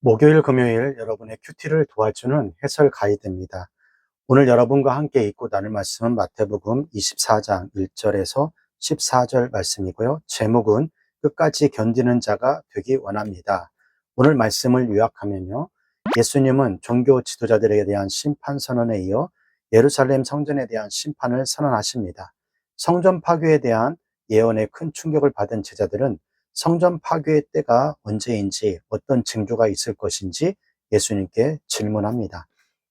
목요일, 금요일 여러분의 큐티를 도와주는 해설 가이드입니다. 오늘 여러분과 함께 읽고 나눌 말씀은 마태복음 24장 1절에서 14절 말씀이고요. 제목은 끝까지 견디는 자가 되기 원합니다. 오늘 말씀을 요약하면요. 예수님은 종교 지도자들에 대한 심판 선언에 이어 예루살렘 성전에 대한 심판을 선언하십니다. 성전 파괴에 대한 예언에 큰 충격을 받은 제자들은 성전 파괴의 때가 언제인지 어떤 징조가 있을 것인지 예수님께 질문합니다.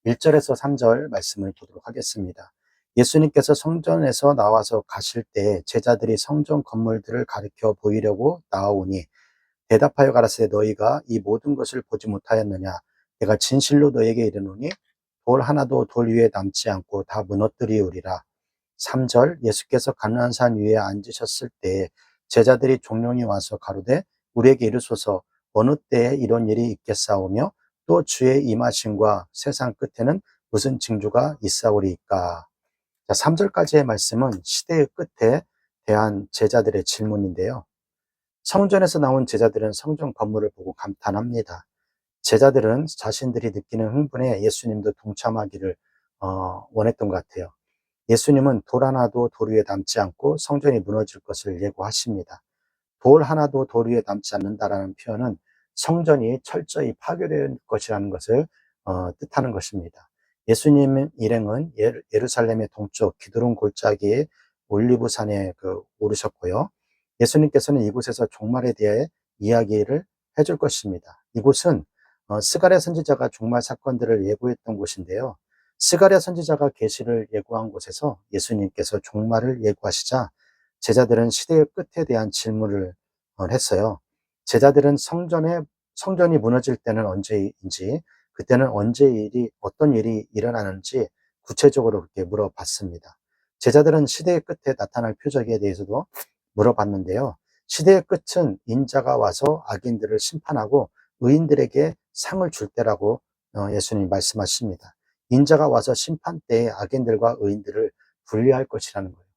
1절에서 3절 말씀을 보도록 하겠습니다. 예수님께서 성전에서 나와서 가실 때 제자들이 성전 건물들을 가리켜 보이려고 나아오니 대답하여 가라사대 너희가 이 모든 것을 보지 못하였느냐 내가 진실로 너희에게 이르노니 돌 하나도 돌 위에 남지 않고 다 무너뜨리우리라. 3절 예수께서 가나안 산 위에 앉으셨을 때 제자들이 종용이 와서 가로되 우리에게 이르소서 어느 때에 이런 일이 있겠사오며 또 주의 임하심과 세상 끝에는 무슨 징조가 있사오리이까. 자, 3절까지의 말씀은 시대의 끝에 대한 제자들의 질문인데요. 성전에서 나온 제자들은 성전 건물을 보고 감탄합니다. 제자들은 자신들이 느끼는 흥분에 예수님도 동참하기를 원했던 것 같아요. 예수님은 돌 하나도 돌 위에 남지 않고 성전이 무너질 것을 예고하십니다. 돌 하나도 돌 위에 남지 않는다라는 표현은 성전이 철저히 파괴될 것이라는 것을 뜻하는 것입니다. 예수님 일행은 예루살렘의 동쪽 기드론 골짜기에 올리브산에 오르셨고요. 예수님께서는 이곳에서 종말에 대해 이야기를 해줄 것입니다. 이곳은 스가랴 선지자가 종말 사건들을 예고했던 곳인데요. 스가랴 선지자가 계시를 예고한 곳에서 예수님께서 종말을 예고하시자 제자들은 시대의 끝에 대한 질문을 했어요. 제자들은 성전이 무너질 때는 언제인지, 그때는 어떤 일이 일어나는지 구체적으로 그렇게 물어봤습니다. 제자들은 시대의 끝에 나타날 표적에 대해서도 물어봤는데요. 시대의 끝은 인자가 와서 악인들을 심판하고 의인들에게 상을 줄 때라고 예수님이 말씀하십니다. 인자가 와서 심판 때에 악인들과 의인들을 분리할 것이라는 거예요.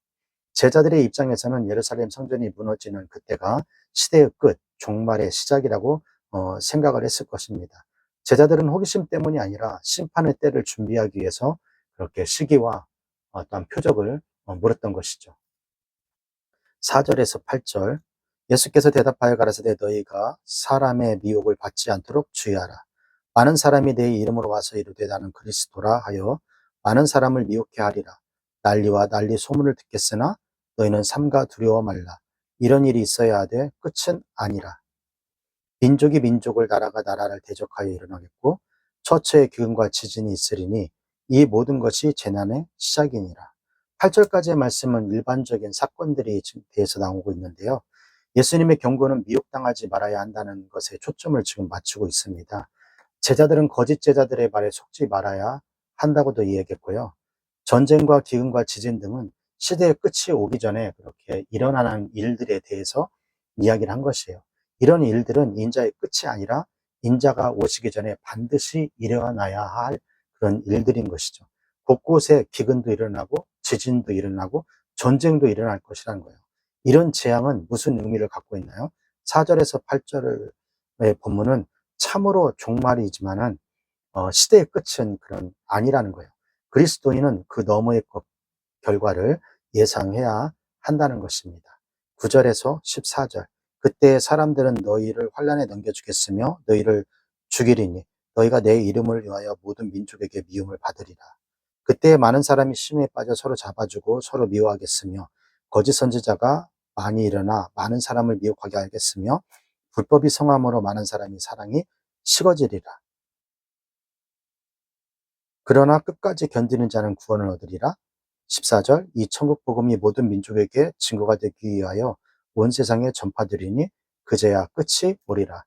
제자들의 입장에서는 예루살렘 성전이 무너지는 그때가 시대의 끝, 종말의 시작이라고 생각을 했을 것입니다. 제자들은 호기심 때문이 아니라 심판의 때를 준비하기 위해서 그렇게 시기와 어떤 표적을 물었던 것이죠. 4절에서 8절 예수께서 대답하여 가라사대 너희가 사람의 미혹을 받지 않도록 주의하라. 많은 사람이 내 이름으로 와서 이르되 나는 그리스도라 하여 많은 사람을 미혹해 하리라. 난리와 난리 소문을 듣겠으나 너희는 삼가 두려워 말라. 이런 일이 있어야 하되 끝은 아니라. 민족이 민족을 나라가 나라를 대적하여 일어나겠고 처처의 기근과 지진이 있으리니 이 모든 것이 재난의 시작이니라. 8절까지의 말씀은 일반적인 사건들이 대해서 나오고 있는데요. 예수님의 경고는 미혹당하지 말아야 한다는 것에 초점을 지금 맞추고 있습니다. 제자들은 거짓 제자들의 말에 속지 말아야 한다고도 이야기했고요. 전쟁과 기근과 지진 등은 시대의 끝이 오기 전에 그렇게 일어나는 일들에 대해서 이야기를 한 것이에요. 이런 일들은 인자의 끝이 아니라 인자가 오시기 전에 반드시 일어나야 할 그런 일들인 것이죠. 곳곳에 기근도 일어나고 지진도 일어나고 전쟁도 일어날 것이라는 거예요. 이런 재앙은 무슨 의미를 갖고 있나요? 4절에서 8절의 본문은 참으로 종말이지만은 시대의 끝은 그런 아니라는 거예요. 그리스도인은 그 너머의 결과를 예상해야 한다는 것입니다. 9절에서 14절 그때 사람들은 너희를 환난에 넘겨주겠으며 너희를 죽이리니 너희가 내 이름을 위하여 모든 민족에게 미움을 받으리라. 그때 많은 사람이 심에 빠져 서로 잡아주고 서로 미워하겠으며 거짓 선지자가 많이 일어나 많은 사람을 미혹하게 하겠으며 불법이 성함으로 많은 사람이 사랑이 식어지리라. 그러나 끝까지 견디는 자는 구원을 얻으리라. 14절 이 천국 복음이 모든 민족에게 증거가 되기 위하여 온 세상에 전파되리니 그제야 끝이 오리라.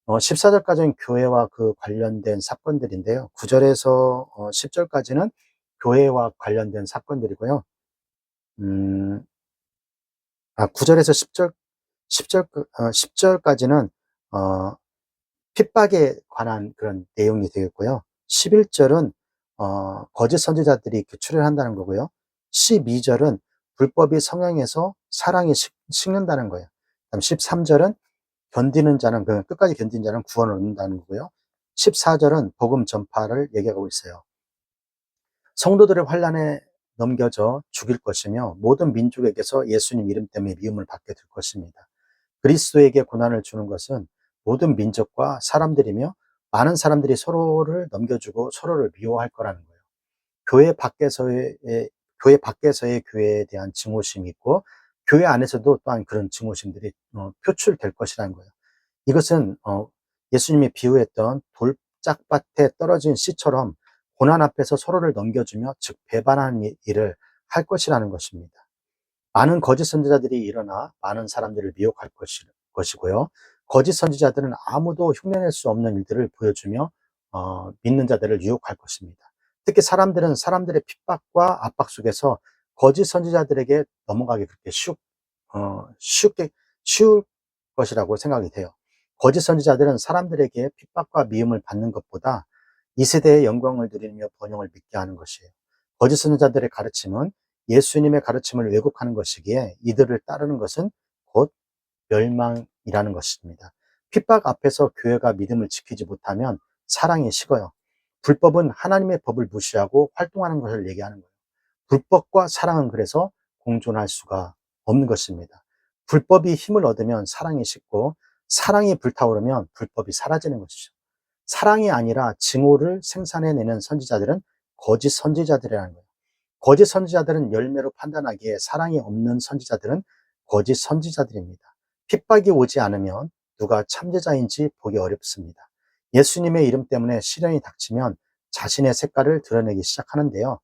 14절까지는 교회와 그 관련된 사건들인데요. 9절에서 10절까지는 교회와 관련된 사건들이고요. 9절에서 10절까지는 핍박에 관한 그런 내용이 되겠고요. 11절은 거짓 선지자들이 출현한다는 거고요. 12절은 불법이 성행해서 사랑이 식는다는 거예요. 그다음 13절은 끝까지 견딘 자는 구원을 얻는다는 거고요. 14절은 복음 전파를 얘기하고 있어요. 성도들의 환난에 넘겨져 죽일 것이며 모든 민족에게서 예수님 이름 때문에 미움을 받게 될 것입니다. 그리스도에게 고난을 주는 것은 모든 민족과 사람들이며 많은 사람들이 서로를 넘겨주고 서로를 미워할 거라는 거예요. 교회 밖에서의 교회 밖에서의 교회에 대한 증오심이 있고 교회 안에서도 또한 그런 증오심들이 표출될 것이라는 거예요. 이것은 예수님이 비유했던 돌짝밭에 떨어진 씨처럼 고난 앞에서 서로를 넘겨주며 즉 배반하는 일을 할 것이라는 것입니다. 많은 거짓 선지자들이 일어나 많은 사람들을 미혹할 것이고요. 거짓 선지자들은 아무도 흉내낼 수 없는 일들을 보여주며 믿는 자들을 유혹할 것입니다. 특히 사람들은 사람들의 핍박과 압박 속에서 거짓 선지자들에게 넘어가기 그렇게 쉬울 것이라고 생각이 돼요. 거짓 선지자들은 사람들에게 핍박과 미움을 받는 것보다 이 세대의 영광을 누리며 번영을 믿게 하는 것이에요. 거짓 선지자들의 가르침은 예수님의 가르침을 왜곡하는 것이기에 이들을 따르는 것은 곧 멸망이라는 것입니다. 핍박 앞에서 교회가 믿음을 지키지 못하면 사랑이 식어요. 불법은 하나님의 법을 무시하고 활동하는 것을 얘기하는 거예요. 불법과 사랑은 그래서 공존할 수가 없는 것입니다. 불법이 힘을 얻으면 사랑이 식고 사랑이 불타오르면 불법이 사라지는 것이죠. 사랑이 아니라 증오를 생산해내는 선지자들은 거짓 선지자들이라는 거예요. 거짓 선지자들은 열매로 판단하기에 사랑이 없는 선지자들은 거짓 선지자들입니다. 핍박이 오지 않으면 누가 참제자인지 보기 어렵습니다. 예수님의 이름 때문에 시련이 닥치면 자신의 색깔을 드러내기 시작하는데요.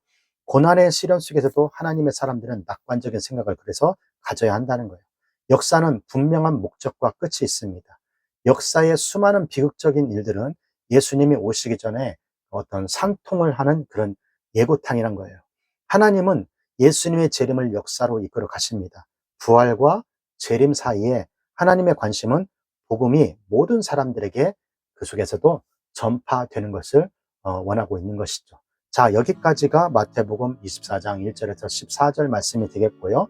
고난의 시련 속에서도 하나님의 사람들은 낙관적인 생각을 그래서 가져야 한다는 거예요. 역사는 분명한 목적과 끝이 있습니다. 역사의 수많은 비극적인 일들은 예수님이 오시기 전에 어떤 상통을 하는 그런 예고탄이란 거예요. 하나님은 예수님의 재림을 역사로 이끌어 가십니다. 부활과 재림 사이에 하나님의 관심은 복음이 모든 사람들에게 그 속에서도 전파되는 것을 원하고 있는 것이죠. 자, 여기까지가 마태복음 24장 1절에서 14절 말씀이 되겠고요.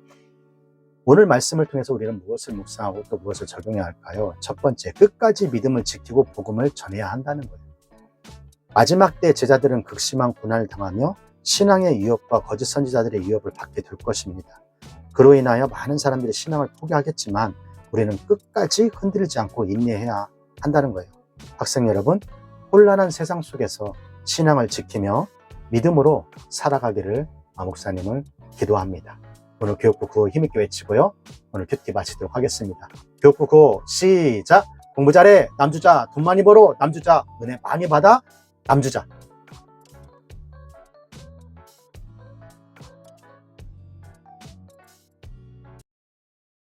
오늘 말씀을 통해서 우리는 무엇을 묵상하고 또 무엇을 적용해야 할까요? 첫 번째, 끝까지 믿음을 지키고 복음을 전해야 한다는 거예요. 마지막 때 제자들은 극심한 고난을 당하며 신앙의 위협과 거짓 선지자들의 위협을 받게 될 것입니다. 그로 인하여 많은 사람들이 신앙을 포기하겠지만 우리는 끝까지 흔들리지 않고 인내해야 한다는 거예요. 학생 여러분, 혼란한 세상 속에서 신앙을 지키며 믿음으로 살아가기를 목사님은 기도합니다. 오늘 교육부 구호 힘있게 외치고요. 오늘 큐티 마치도록 하겠습니다. 교육부 구호 시작! 공부 잘해 남주자, 돈 많이 벌어 남주자, 은혜 많이 받아 남주자.